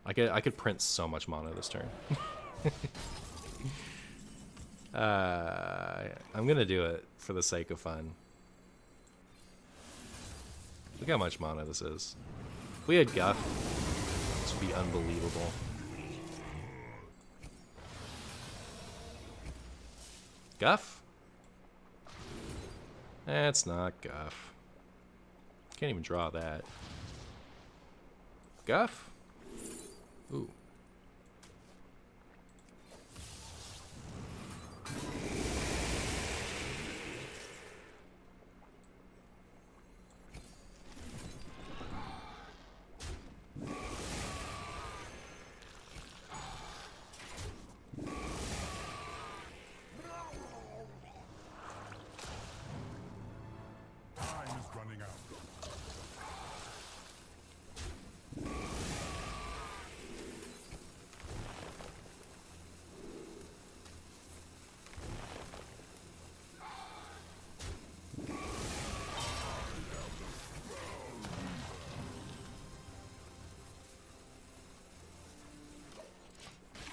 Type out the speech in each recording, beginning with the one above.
I could print so much mana this turn. I'm gonna do it for the sake of fun. Look how much mana this is. If we had Guff, this would be unbelievable. Guff? That's not Guff. Can't even draw that. Guff? Ooh.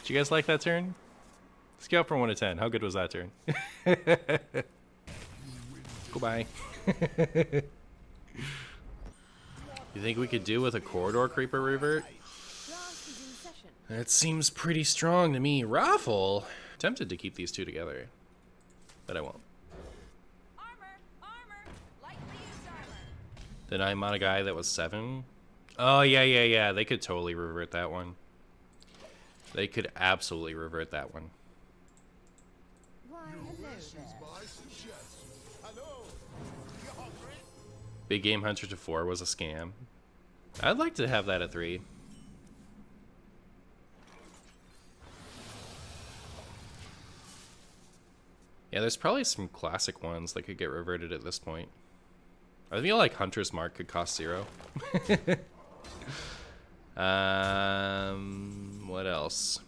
Did you guys like that turn? Scale from 1 to 10. How good was that turn? Goodbye. You think we could do with a corridor creeper revert? That seems pretty strong to me. Raffle! Tempted to keep these two together, but I won't. Then I'm on a guy that was 7. Oh, yeah. They could totally revert that one. They could absolutely revert that one. Big Game Hunter to 4 was a scam. I'd like to have that at 3. Yeah, there's probably some classic ones that could get reverted at this point. I feel like Hunter's Mark could cost 0. What else?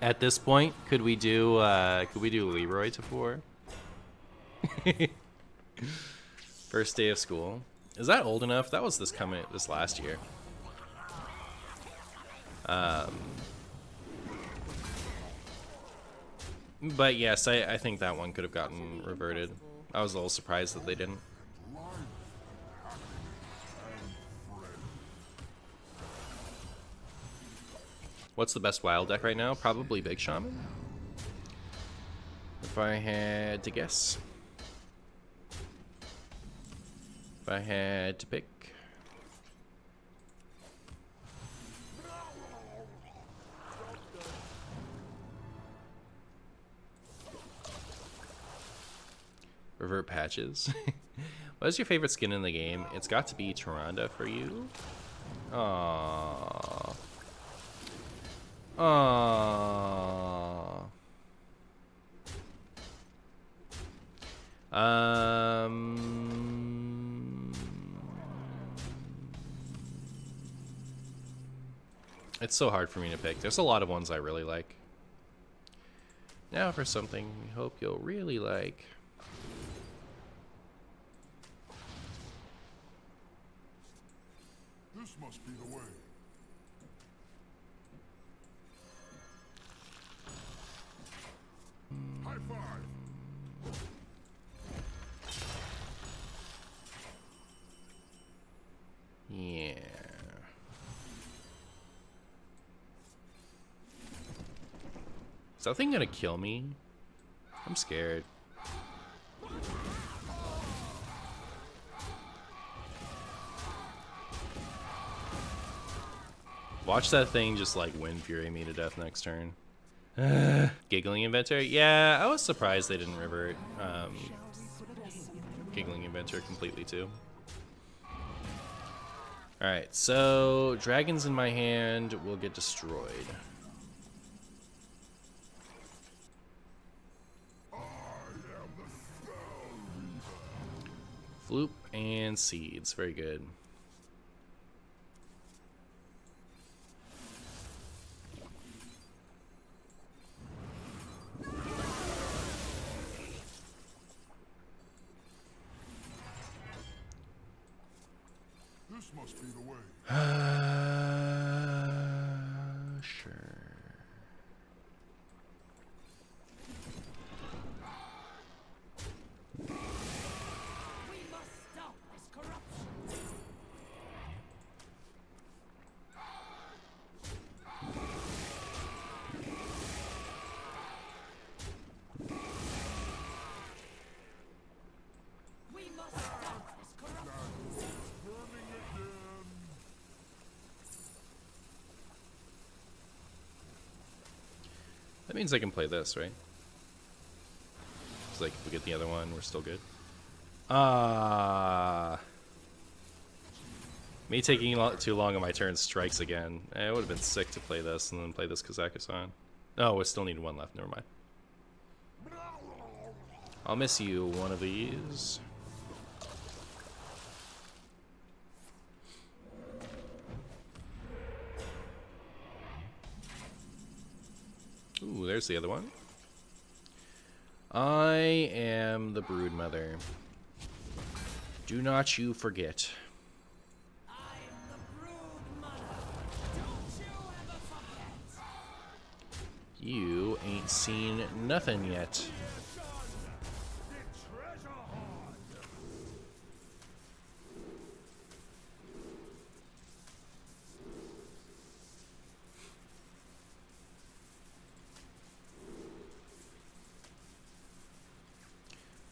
At this point, could we do Leroy to 4? First day of school. Is that old enough? That was this last year. But yes, I think that one could have gotten reverted. I was a little surprised that they didn't. What's the best wild deck right now? Probably Big Shaman. If I had to guess. If I had to pick. Revert patches. What is your favorite skin in the game? It's got to be Tyrande for you. Aww. Aww. It's so hard for me to pick. There's a lot of ones I really like. Now for something we hope you'll really like. This must be the way. High five. Yeah. Is that thing gonna kill me? I'm scared. Watch that thing just like Wind Fury me to death next turn. Giggling Inventor? Yeah, I was surprised they didn't revert Giggling Inventor completely too. Alright, so dragons in my hand will get destroyed. Floop and seeds, very good. This must be the way. Sure. We must stop this corruption. We must stop this corruption. Burning again. That means I can play this, right? It's like if we get the other one, we're still good. Me taking too long on my turn strikes again. It would have been sick to play this and then play this Kazakhstan. Oh, we still need one left. Never mind. I'll miss you one of these. Ooh, there's the other one. I am the brood mother. Do not you forget. I am the brood mother. Don't you ever forget. You ain't seen nothing yet. The treasure hoard.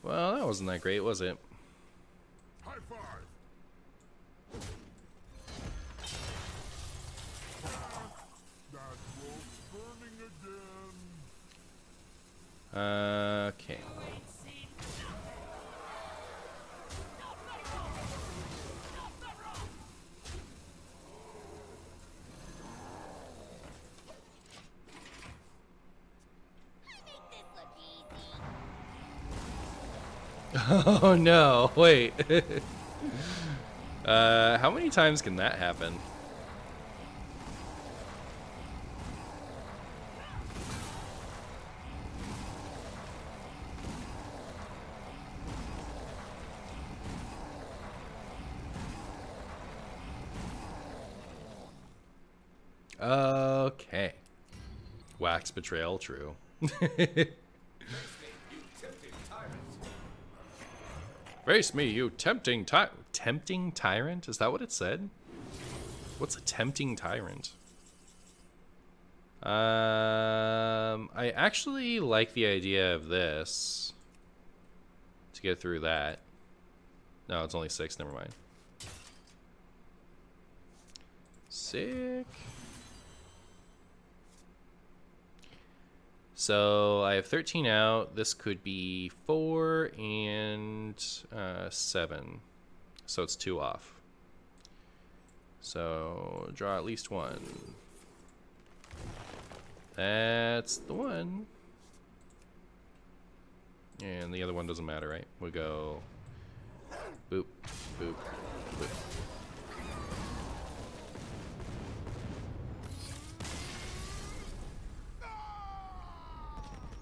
Well, that wasn't that great, was it? High five. That wolf's burning again. Okay. Ain't seen Oh no, wait. How many times can that happen? Okay. Wax betrayal, true. Face me, you tempting tyrant? Is that what it said? What's a tempting tyrant? I actually like the idea of this. To get through that. No, it's only 6, never mind. Sick. So I have 13 out. This could be 4 and 7. So it's 2 off. So draw at least 1. That's the one. And the other one doesn't matter, right? We go boop, boop, boop.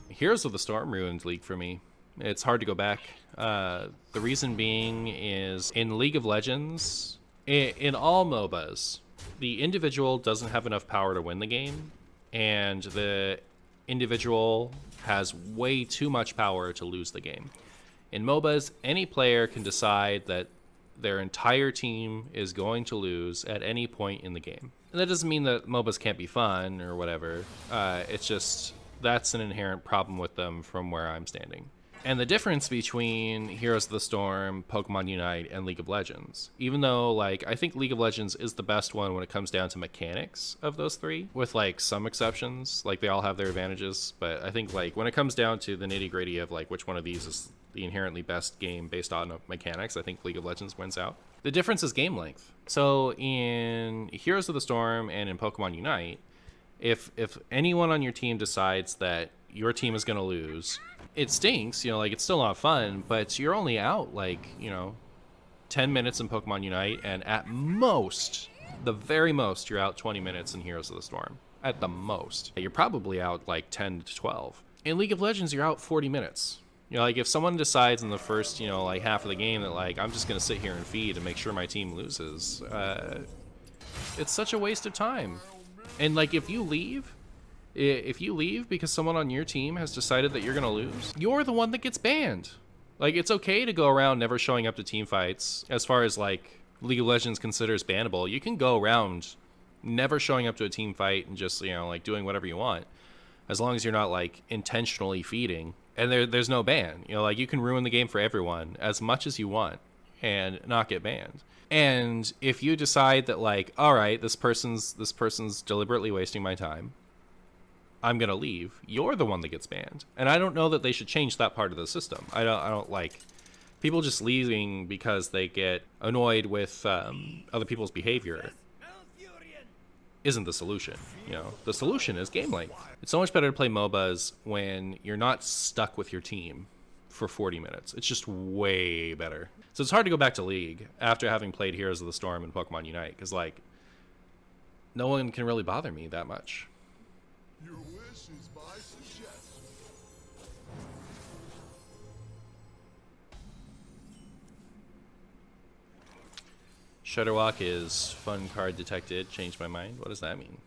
Heroes of the Storm ruined League for me. It's hard to go back. The reason being is in League of Legends, in all MOBAs, the individual doesn't have enough power to win the game, and the individual has way too much power to lose the game. In MOBAs, any player can decide that their entire team is going to lose at any point in the game. And that doesn't mean that MOBAs can't be fun or whatever. It's just that's an inherent problem with them from where I'm standing. And the difference between Heroes of the Storm, Pokemon Unite, and League of Legends, even though like I think League of Legends is the best one when it comes down to mechanics of those three, with like some exceptions, like they all have their advantages, but I think like when it comes down to the nitty-gritty of like which one of these is the inherently best game based on mechanics, I think League of Legends wins out. The difference is game length. So in Heroes of the Storm and in Pokemon Unite, if anyone on your team decides that your team is going to lose, it stinks, you know, like it's still not fun, but you're only out like, you know, 10 minutes in Pokemon Unite, and at most, the very most, you're out 20 minutes in Heroes of the Storm. At the most. You're probably out like 10 to 12. In League of Legends, you're out 40 minutes. You know, like if someone decides in the first, you know, like half of the game that like I'm just gonna sit here and feed and make sure my team loses, it's such a waste of time. And like if you leave because someone on your team has decided that you're gonna lose, you're the one that gets banned. Like it's okay to go around never showing up to team fights. As far as like League of Legends considers bannable, you can go around never showing up to a team fight and just, you know, like doing whatever you want, as long as you're not like intentionally feeding. And there's no ban. You know, like you can ruin the game for everyone as much as you want and not get banned. And if you decide that like, all right, this person's deliberately wasting my time, I'm gonna leave, you're the one that gets banned. And I don't know that they should change that part of the system. I don't like people just leaving because they get annoyed with other people's behavior. Isn't the solution. You know, the solution is game length. It's so much better to play MOBAs when you're not stuck with your team for 40 minutes. It's just way better. So it's hard to go back to League after having played Heroes of the Storm and Pokemon Unite, because like no one can really bother me that much. Your wish is my suggestion. Shutterwalk is fun card detected. Changed my mind. What does that mean?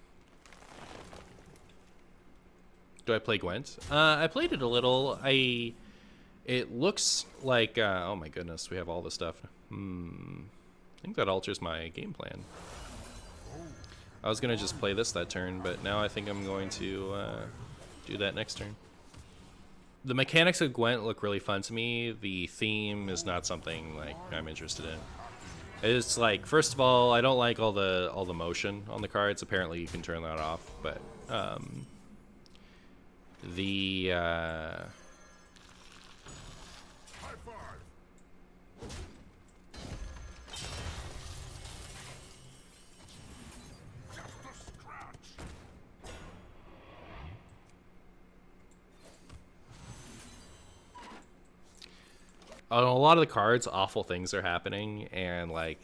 Do I play Gwent? I played it a little. It looks like oh my goodness, we have all this stuff. I think that alters my game plan. I was gonna just play this that turn, but now I think I'm going to do that next turn. The mechanics of Gwent look really fun to me. The theme is not something like I'm interested in. It's like, first of all, I don't like all the motion on the cards. Apparently you can turn that off, but the High five. Just a scratch. on a lot of the cards, awful things are happening, and like,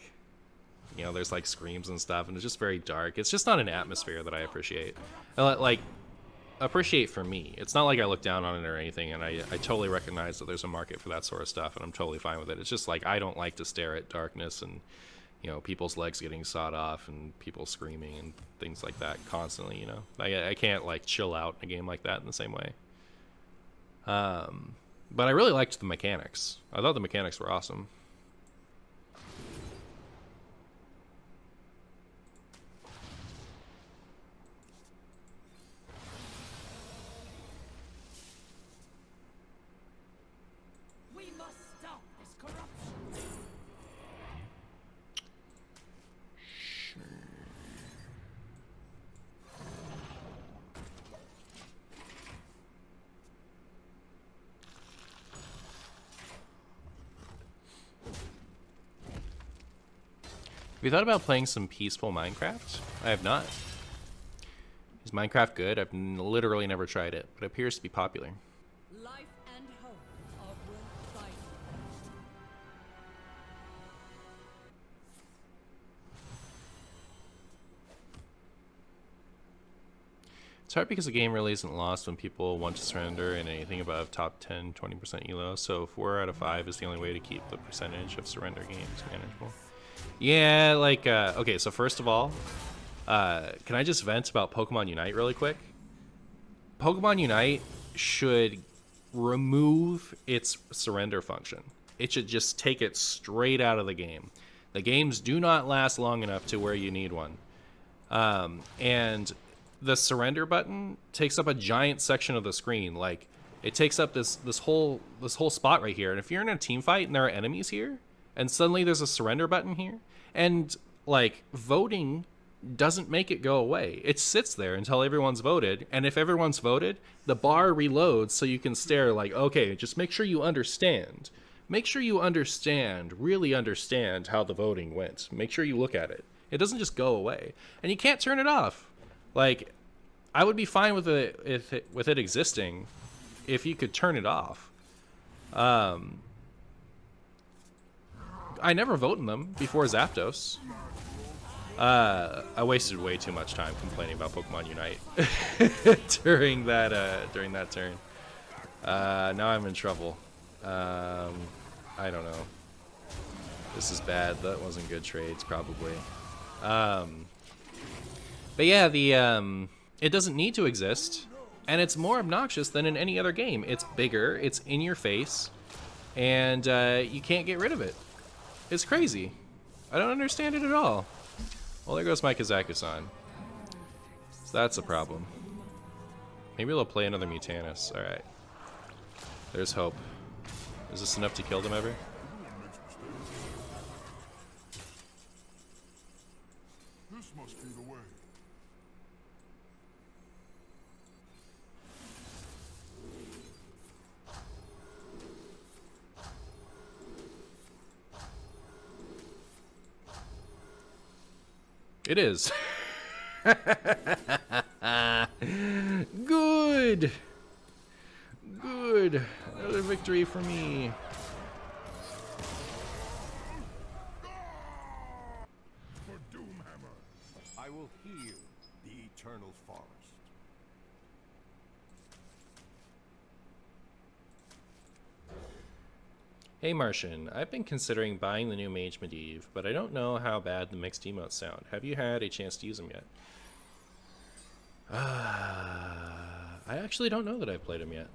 you know, there's like screams and stuff, and it's just very dark. It's just not an atmosphere that I appreciate. Like, appreciate for me. It's not like I look down on it or anything, and I totally recognize that there's a market for that sort of stuff, and I'm totally fine with it. It's just like I don't like to stare at darkness and, you know, people's legs getting sawed off and people screaming and things like that constantly, you know. I can't like chill out in a game like that in the same way. But I really liked the mechanics. I thought the mechanics were awesome. We must stop this corruption. Have you thought about playing some peaceful Minecraft? I have not. Is Minecraft good? I've literally never tried it, but it appears to be popular. Life and hope are worth fighting. It's hard because the game really isn't lost when people want to surrender in anything above top 10, 20% elo, so 4 out of 5 is the only way to keep the percentage of surrender games manageable. Yeah, like, okay, so first of all, can I just vent about Pokemon Unite really quick? Pokemon Unite should remove its surrender function. It should just take it straight out of the game. The games do not last long enough to where you need one. And the surrender button takes up a giant section of the screen. Like, it takes up this whole spot right here. And if you're in a team fight and there are enemies here, and suddenly there's a surrender button here, and like voting doesn't make it go away. It sits there until everyone's voted, and if everyone's voted, the bar reloads so you can stare like, okay, just make sure you understand. Make sure you understand, really understand how the voting went. Make sure you look at it. It doesn't just go away. And you can't turn it off. Like, I would be fine with it existing if you could turn it off. I never vote in them before Zapdos. I wasted way too much time complaining about Pokemon Unite during that turn. Now I'm in trouble. I don't know. This is bad. That wasn't good trades, probably. But yeah, it doesn't need to exist, and it's more obnoxious than in any other game. It's bigger, it's in your face, and you can't get rid of it. It's crazy. I don't understand it at all. Well, there goes my Kazakusan. So that's a problem. Maybe they'll play another Mutanus. Alright. There's hope. Is this enough to kill them ever? This must be the way. It is. Good. Good. Another victory for me. For Doomhammer. I will heal the eternal forest. Hey Martian, I've been considering buying the new Mage Medivh, but I don't know how bad the mixed emotes sound. Have you had a chance to use them yet? I actually don't know that I've played them yet.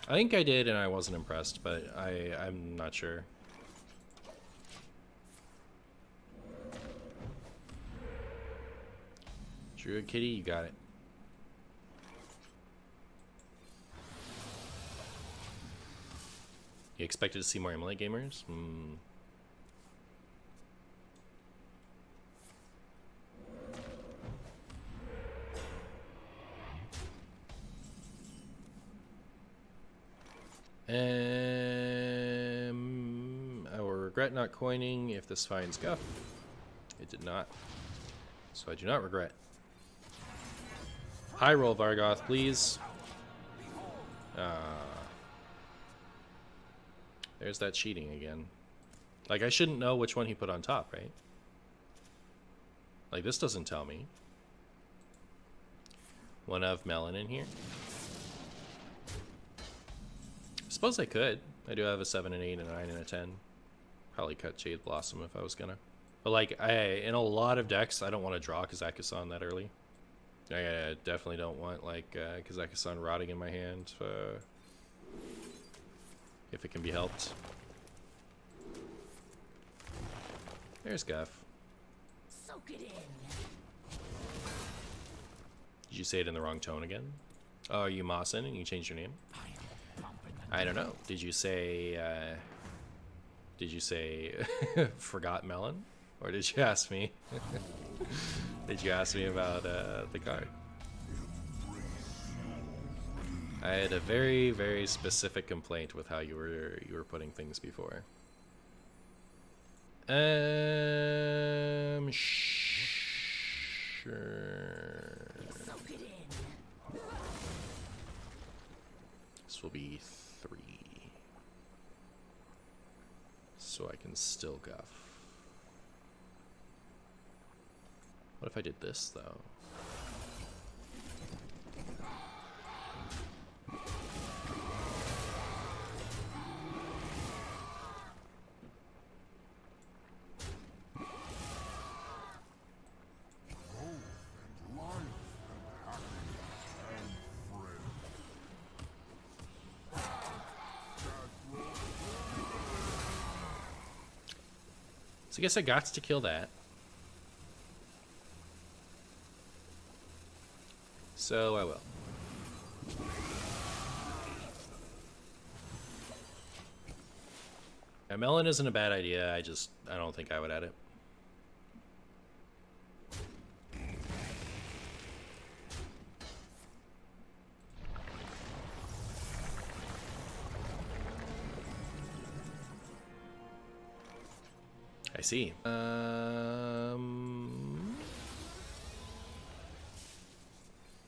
I think I did and I wasn't impressed, but I'm not sure. Druid Kitty, you got it. You expected to see more Emulate gamers? I will regret not coining if this finds Guff. It did not. So I do not regret. High roll, Vargoth, please. There's that cheating again. Like, I shouldn't know which one he put on top, right? Like, this doesn't tell me. One of Melon in here. I suppose I could. I do have a 7, an 8, a 9, and a 10. Probably cut Jade Blossom if I was gonna. But like, in a lot of decks, I don't want to draw Kazakusan that early. I definitely don't want like Kazakusan rotting in my hand if it can be helped. There's Guff. Soak it in. Did you say it in the wrong tone again? Oh, are you Mawson and you changed your name? I don't know. Did you say forgot Melon? Or did you ask me? Did you ask me about the card? I had a very, very specific complaint with how you were putting things before. Sure. Soak it in. This will be 3. So I can still Guff. What if I did this, though? So I guess I got to kill that. So I will. Yeah, Melon isn't a bad idea. I don't think I would add it. I see.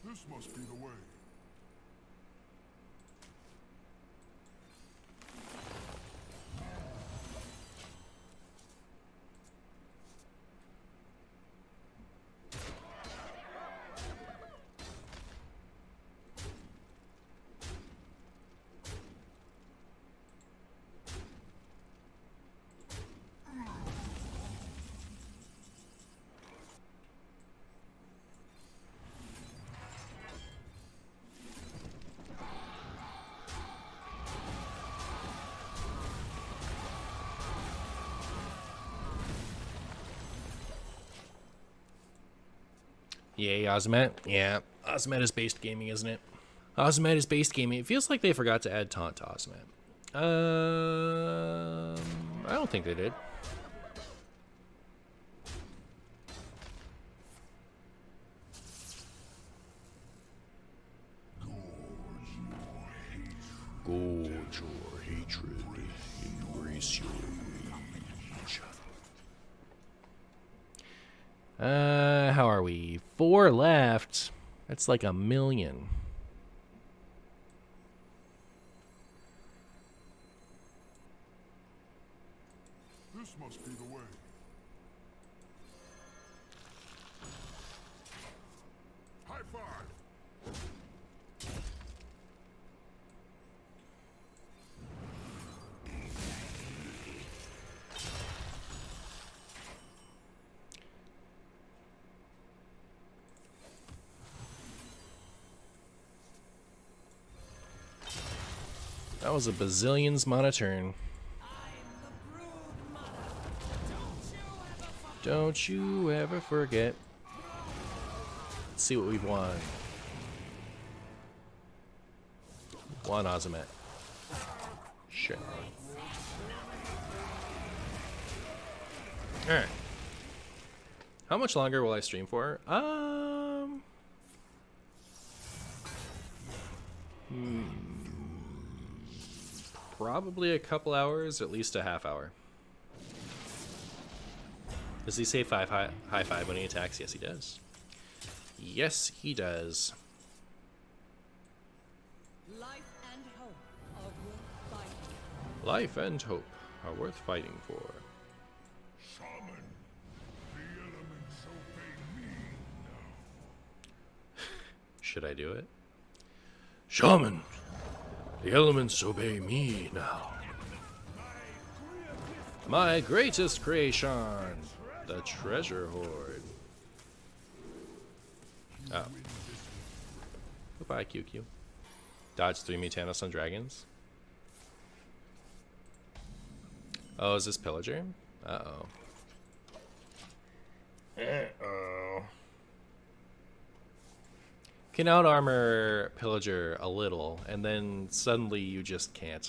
This must be the way. Yay, Ozmet. Yeah, Ozmet is based gaming, isn't it? Ozmet is based gaming. It feels like they forgot to add taunt to Ozmet. I don't think they did. Gorge your hatred. Embrace your rage. How are we? 4 left. That's like 1,000,000. This must be the way. High five! That was a bazillion's mana turn. Don't you ever forget. Let's see what we've won. One Ozmet. Sure. Alright. How much longer will I stream for? Probably a couple hours, at least a half hour. Does he say high five when he attacks? Yes, he does. Yes, he does. Life and hope are worth fighting. Life and hope are worth fighting for. Shaman, the elements obey me now. Should I do it? Shaman, the elements obey me now. My greatest creation, the treasure hoard. Oh. Goodbye, QQ. Dodge 3 Mutanos on dragons. Oh, is this Pillager? Uh-oh. Uh-oh. Can out armor Pillager a little, and then suddenly you just can't.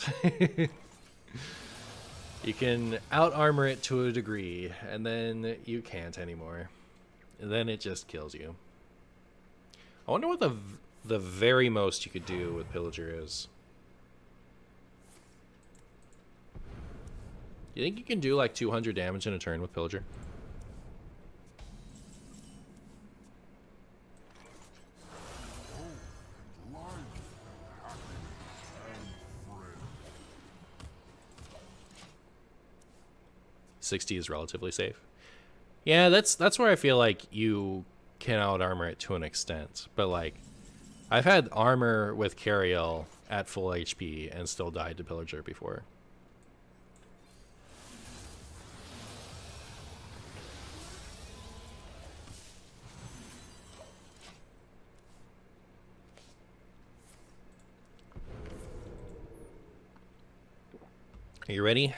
You can out armor it to a degree, and then you can't anymore. And then it just kills you. I wonder what the very most you could do with Pillager is. You think you can do like 200 damage in a turn with Pillager? Life, happiness, and friends. 60 is relatively safe. Yeah, that's where I feel like you can out armor it to an extent. But like, I've had armor with Cariel at full HP and still died to Pillager before. Are you ready?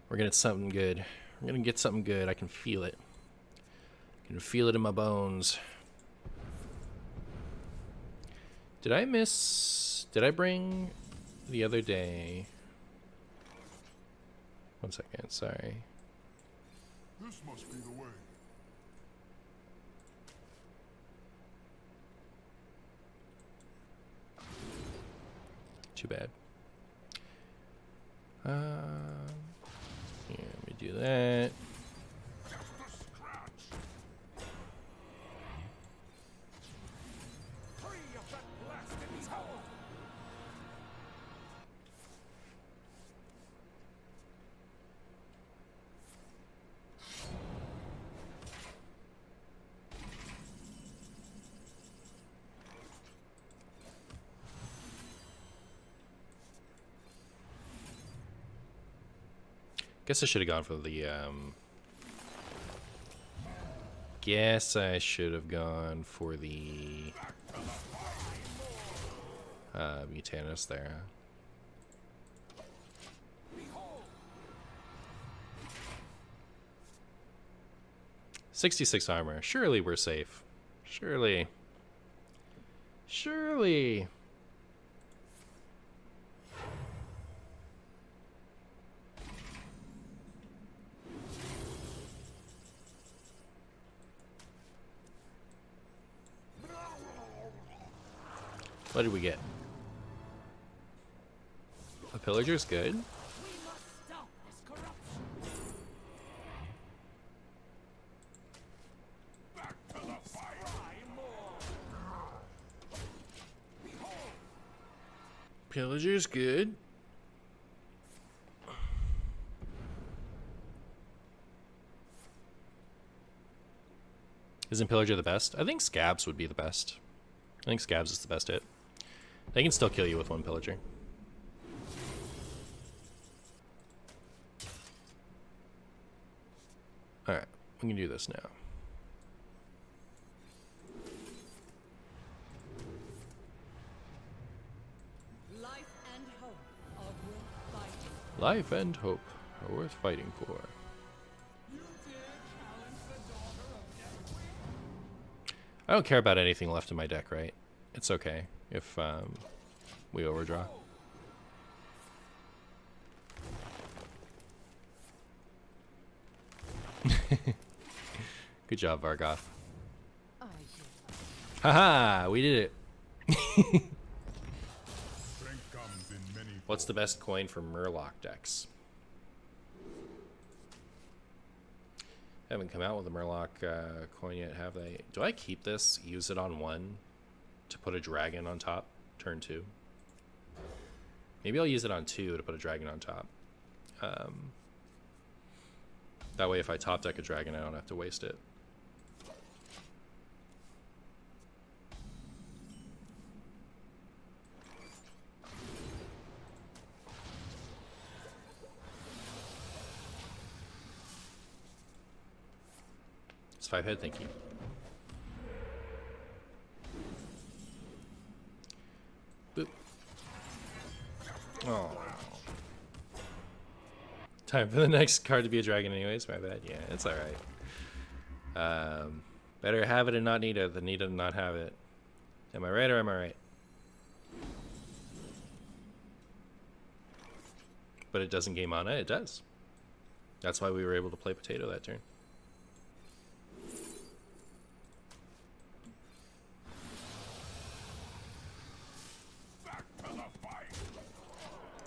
We're gonna get something good. We're gonna get something good. I can feel it. I can feel it in my bones. Did I miss... Did I bring the other day... 1 second, sorry. This must be the way. Too bad. Yeah, let me do that. Guess I should have gone for the, Guess I should have gone for the, Mutanos there. 66 armor. Surely we're safe. Surely. Surely. What did we get? A Pillager's good. We must stop this corruption. Back to the fight. Pillager's good. Isn't Pillager the best? I think Scabs would be the best. I think Scabs is the best hit. They can still kill you with one Pillager. Alright, we can do this now. Life and hope are worth fighting. Life and hope are worth fighting for. You dare challenge the daughter of Deathwing? I don't care about anything left in my deck, right? It's okay if we overdraw. Good job, Vargoth. I yield. Haha, we did it. Strength comes in many What's the best coin for Murloc decks? Haven't come out with a Murloc coin yet, have they? Do I keep this, use it on 1 to put a dragon on top, turn 2? Maybe I'll use it on 2 to put a dragon on top. That way if I top deck a dragon, I don't have to waste it. It's 5 head, thank you. Boop. Oh. Time for the next card to be a dragon anyways, my bad. Yeah, it's alright. Better have it and not need it than need it and not have it. Am I right or am I right? But it doesn't gain mana? It does. That's why we were able to play potato that turn.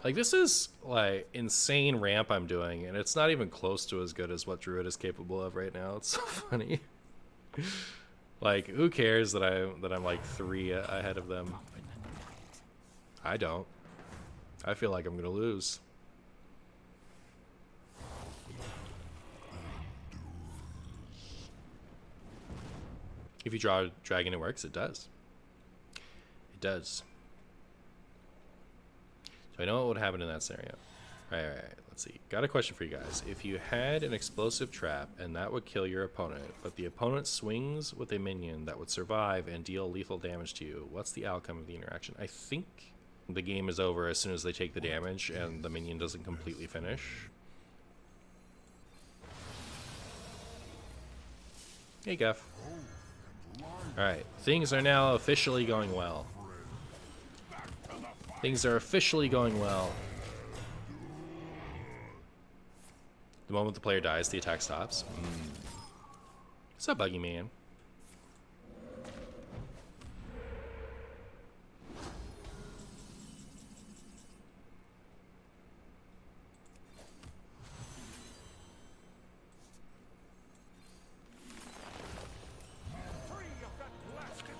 Like, this is, like, insane ramp I'm doing, and it's not even close to as good as what Druid is capable of right now. It's so funny. Like, who cares that I'm like 3 ahead of them? I don't. I feel like I'm gonna lose. If you draw a dragon, it works. It does. It does. So I know what would happen in that scenario. Alright, let's see. Got a question for you guys. If you had an explosive trap and that would kill your opponent, but the opponent swings with a minion that would survive and deal lethal damage to you, what's the outcome of the interaction? I think the game is over as soon as they take the damage and the minion doesn't completely finish. Hey, Guff. Alright, things are now officially going well. Things are officially going well. The moment the player dies, the attack stops. What's up, Buggy Man?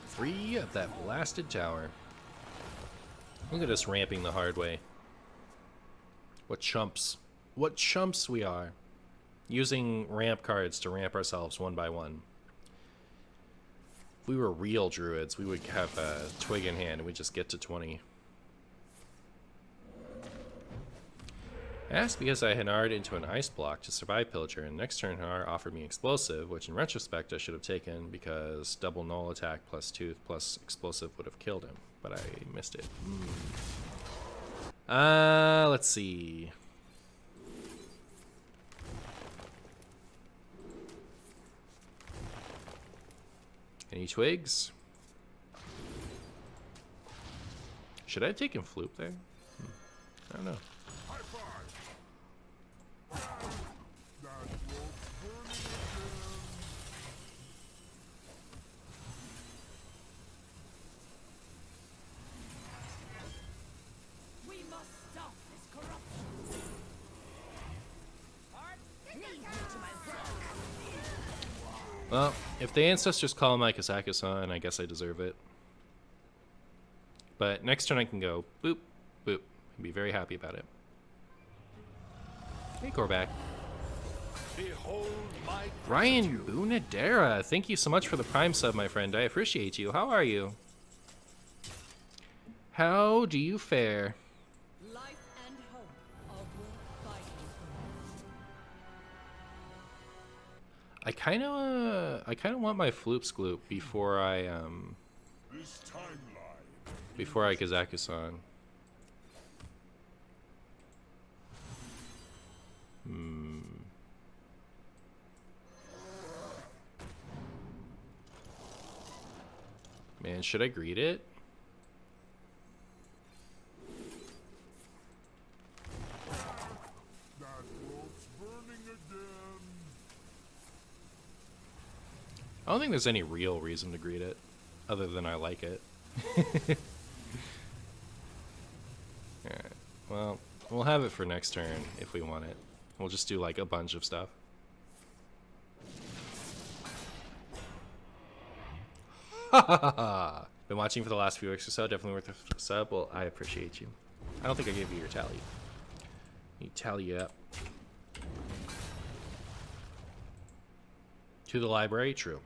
Free of that blasted tower. Look at us ramping the hard way. What chumps. What chumps we are. Using ramp cards to ramp ourselves one by one. If we were real druids, we would have a twig in hand and we'd just get to 20. I asked because I had Nard into an ice block to survive Pillager, and next turn Nard offered me explosive, which in retrospect I should have taken because double null attack plus tooth plus explosive would have killed him, but I missed it. Let's see. Any twigs? Should I have taken Floop there? I don't know. High five. That will burn again. We must stop this corruption. Leave me to my work. Well, if the ancestors call my Kazakh-san, I guess I deserve it. But next turn I can go boop, boop, and be very happy about it. Hey, Korvac. Behold my Ryan Bunadera, thank you so much for the Prime sub, my friend. I appreciate you. How are you? How do you fare? Life and hope are worth fighting for. I kind of want my Floop Skloop before I This timeline. before I Kazakusan. Man, should I greet it? That wolf's burning again. I don't think there's any real reason to greet it, other than I like it. Alright, well, we'll have it for next turn if we want it. We'll just do like a bunch of stuff. Been watching for the last few weeks or so, definitely worth a sub. Well, I appreciate you. I don't think I gave you your tally. You tally up. To the library, true.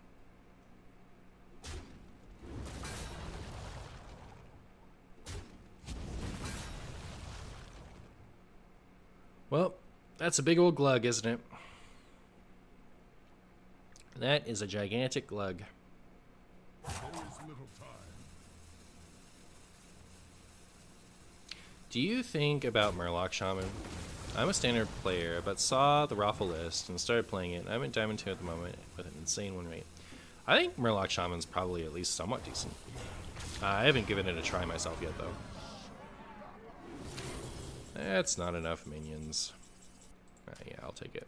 Well, that's a big old glug, isn't it? That is a gigantic glug. Always little time. Do you think about Murloc Shaman? I'm a standard player, but saw the raffle list and started playing it. I'm in Diamond 2 at the moment with an insane win rate. I think Murloc Shaman's probably at least somewhat decent. I haven't given it a try myself yet, though. That's not enough minions. Yeah, I'll take it.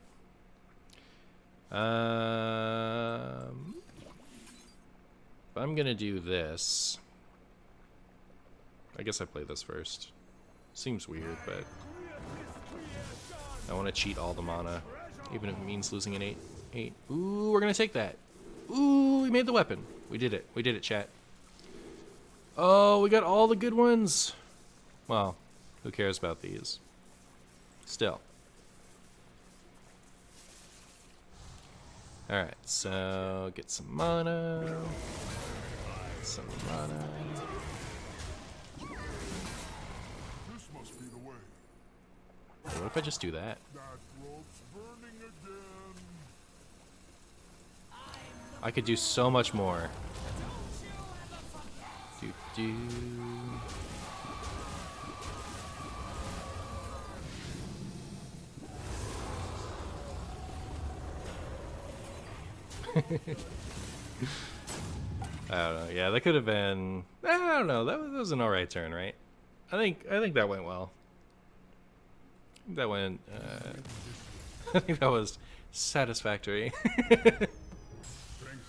If I'm gonna do this, I guess I play this first. Seems weird, but I want to cheat all the mana, even if it means losing an 8. Ooh, we're gonna take that. Ooh, we made the weapon. We did it. We did it, chat. Oh, we got all the good ones. Well, who cares about these? Still. Alright, so get some mana. Some mana. This must be the way. What if I just do that? That wolf's burning again. I could do so much more. Do. I don't know. Yeah, that could have been. I don't know. That was an alright turn, right? I think that went well. That went. I think that was satisfactory. Strength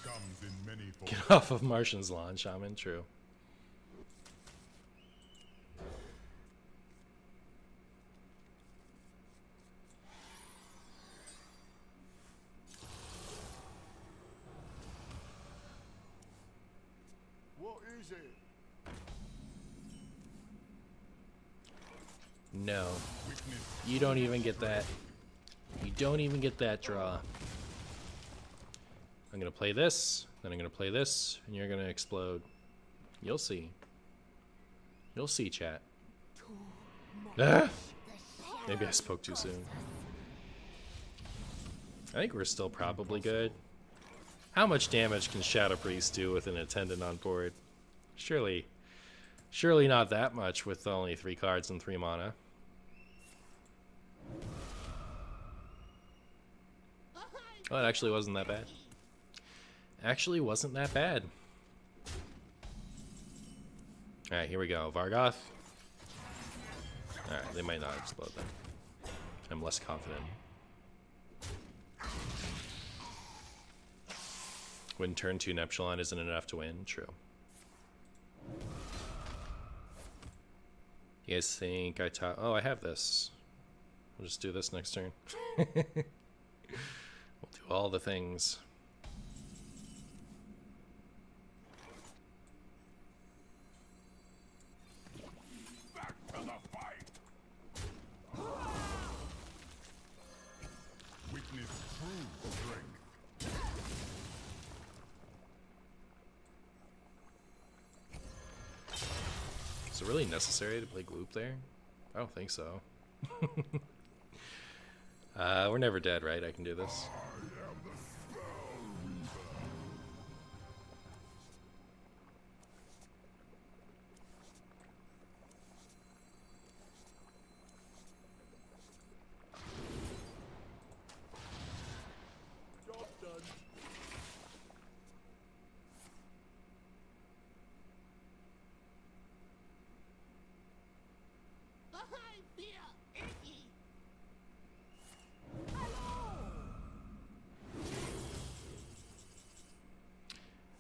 comes in many forms. Get off of Martian's lawn, Shaman. True. What is it? No. Weakness. You don't even get that. You don't even get that draw. I'm gonna play this, then I'm gonna play this, and you're gonna explode. You'll see. You'll see, chat. Ah! Maybe I spoke too soon. I think we're still probably good. How much damage can Shadow Priest do with an attendant on board? Surely not that much with only 3 cards and 3 mana. Oh, it actually wasn't that bad. Actually wasn't that bad. Alright, here we go. Vargoth. Alright, they might not explode then. I'm less confident. When turn 2 Neptulon isn't enough to win. True. You guys think I taught... Oh, I have this. We'll just do this next turn. We'll do all the things. Back to the fight. Witness true strength. Is it really necessary to play Gloop there? I don't think so. We're never dead, right? I can do this. Job done. I feel icky.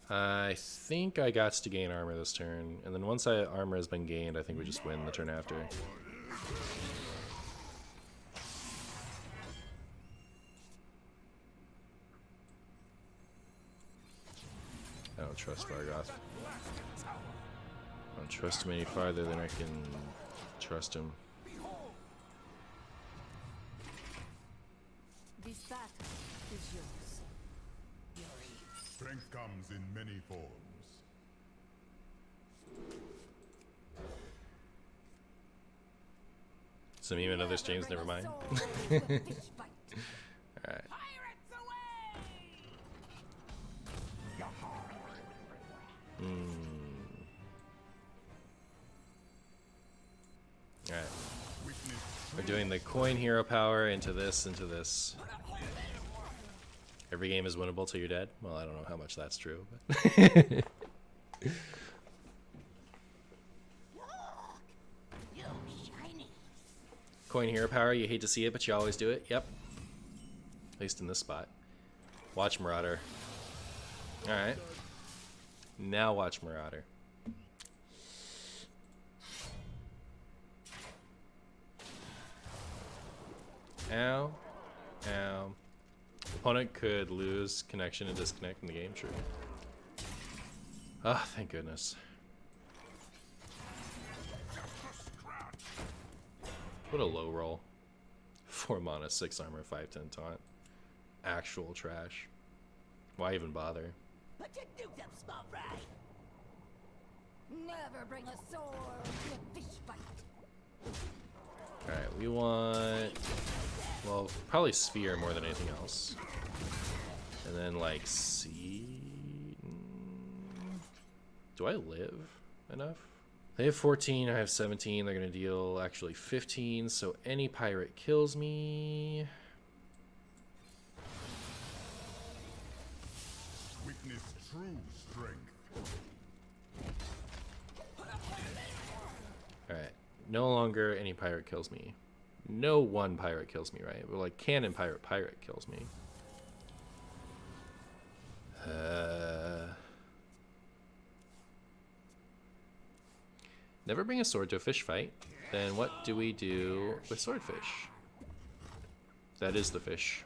I think I got to gain armor this turn, and then once armor has been gained, I think we just win the turn after. I don't trust Vargoth. I don't trust him any farther than I can trust him. This battle is yours. Strength comes in many forms. So me and other streams, never mind. Alright. Alright. Pirates away! Alright. Witness We're doing the coin hero power into this, into this. Every game is winnable till you're dead. Well, I don't know how much that's true. But You shiny. coin hero power, you hate to see it, but you always do it. Yep. At least in this spot. Watch Marauder. Alright. Now watch Marauder. Ow. Ow. Opponent could lose connection and disconnect in the game, true. Ah, thank goodness. What a low roll. 4 mana, 6 armor, 5/10 taunt. Actual trash. Why even bother? Put your dukes up, small fry. Never bring a sword to a fish fight. Alright, we want... Well, probably Sphere more than anything else. And then, like, Seed... Do I live enough? They have 14, I have 17. They're going to deal actually 15, so any pirate kills me. Witness true strength. Alright, no longer any pirate kills me. No one pirate kills me, right? But like cannon pirate kills me. Never bring a sword to a fish fight. Then what do we do with swordfish? That is the fish.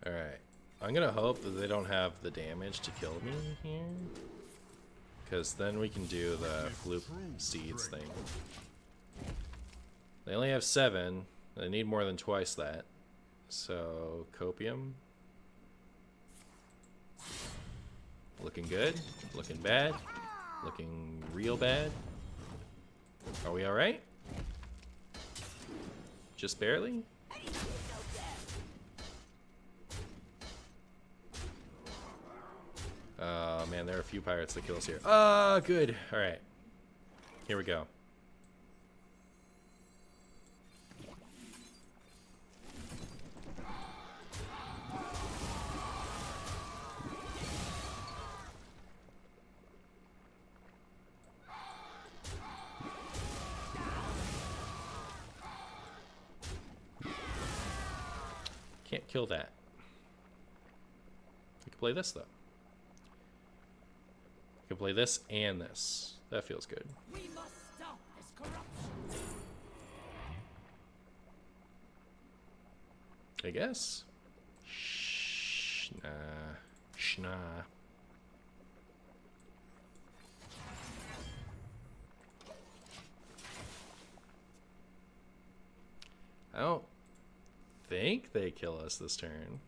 Alright. I'm gonna hope that they don't have the damage to kill me here. Because then we can do the Floop Seeds thing. They only have 7. They need more than twice that. So, Copium. Looking good. Looking bad. Looking real bad. Are we alright? Just barely? Oh man, there are a few pirates that kill us here. Good. Alright. Here we go. Can't kill that. I can play this though. I can play this and this. That feels good. We must stop this corruption. I guess. Nah. Schna. I don't think they kill us this turn.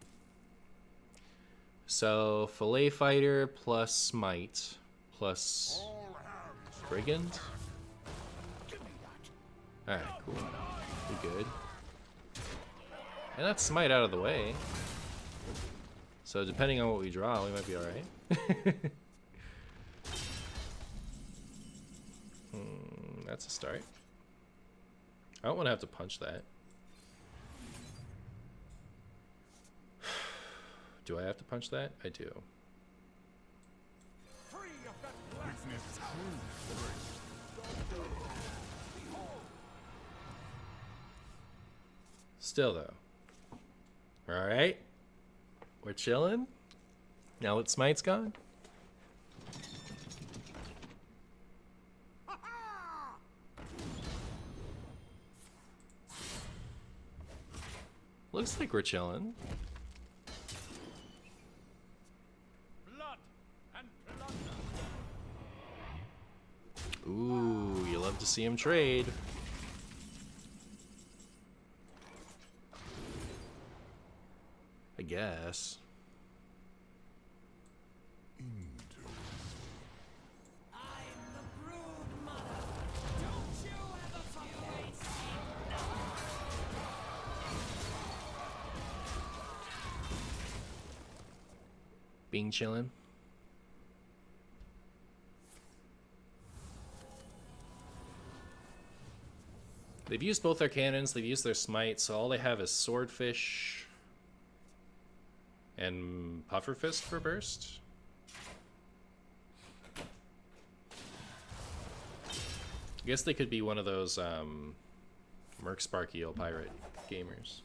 So, Fillet Fighter plus Smite plus Brigand. Alright, cool. We good. And that's Smite out of the way. So, depending on what we draw, we might be alright. That's a start. I don't want to have to punch that. Do I have to punch that? I do. Free of that blackness. Still though. Alright. We're chilling. Now that Smite's gone. Looks like we're chilling. Blood and plunder. Ooh, you love to see him trade. I guess. I'm the brood mother. Don't you ever forget. Being chillin'. They've used both their cannons, they've used their smite, so all they have is Swordfish and Pufferfist for burst. I guess they could be one of those Merc Sparkio pirate gamers.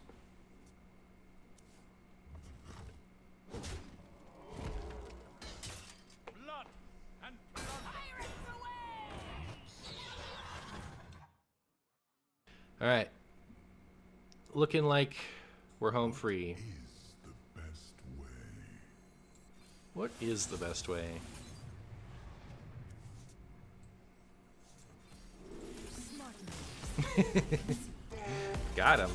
Blood and plunder. Pirates away! Alright. Looking like we're home free. Is the best way. What is the best way? Smart man. Got him.